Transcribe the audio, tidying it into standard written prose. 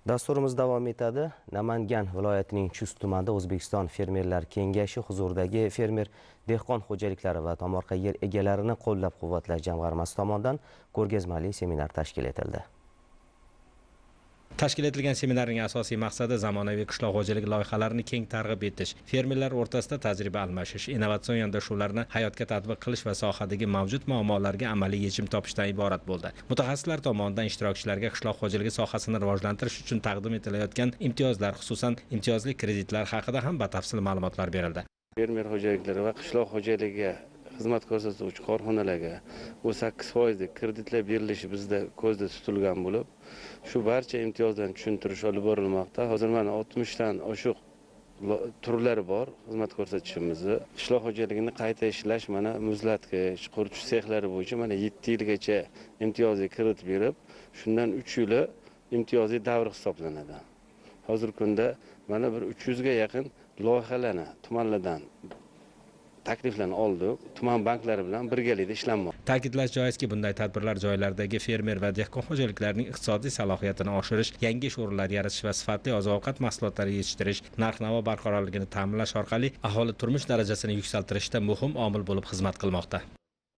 Dasturimiz davom etadi. Namangan viloyatining Chust tumanida O'zbekiston Fermerlar Kengashi huzuridagi fermer dehqon xo'jaliklari va tomorqa yer egalarini qo'llab-quvvatlash jamg'armasi tomonidan ko'rgazmali seminar tashkil etildi. Tashkil etilgan seminarning asosiy maqsadi zamonaviy qishloq xo'jaligi loyihalarini keng targ'ib etish, fermerlar o'rtasida tajriba almashish, innovatsion yondashuvlarni hayotga tatbiq qilish va sohadagi mavjud muammolarga amaliy yechim topishdan iborat bo'ldi. Mutaxassislar tomonidan ishtirokchilarga qishloq xo'jaligi sohasini rivojlantirish uchun taqdim etilayotgan imtiyozlar, xususan imtiyozli kreditlar haqida ham batafsil ma'lumotlar berildi. Fermer xo'jaliklari va qishloq xo'jaligiga xizmat ko'rsatuvchi korxonalarga 8% kreditlar berilishi bizda ko'zda tutilgan bo'lib, shu barcha imtiyozdan tushuntirish olib borilmoqda. Hozir mana 60 dan oshiq turlari bor xizmat ko'rsatishimizni. Qishloq xo'jaligini qayta ishlash, mana muzlatgich, quritish sexlari bo'yicha mana 7 yilgacha imtiyozli kredit berib, shundan 3 yili imtiyozli davr hisoblanadi. Hozirgi kunda mana bir 300 ga yaqin loyihalarni tumanlardan takliflarni oldik. Tuman banklari bilan birgalikda ishlanmoqda. Ta'kidlash joizki, bunday tadbirlar joylardagi fermer va dehqon xo'jaliklarining iqtisodiy salohiyatini oshirish, yangi ish o'rinlari yaratish va sifatli oziq-ovqat mahsulotlari yetishtirish, narx-navo barqarorligini ta'minlash orqali aholi turmush darajasini yuksaltirishda muhim omil bo'lib xizmat qilmoqda.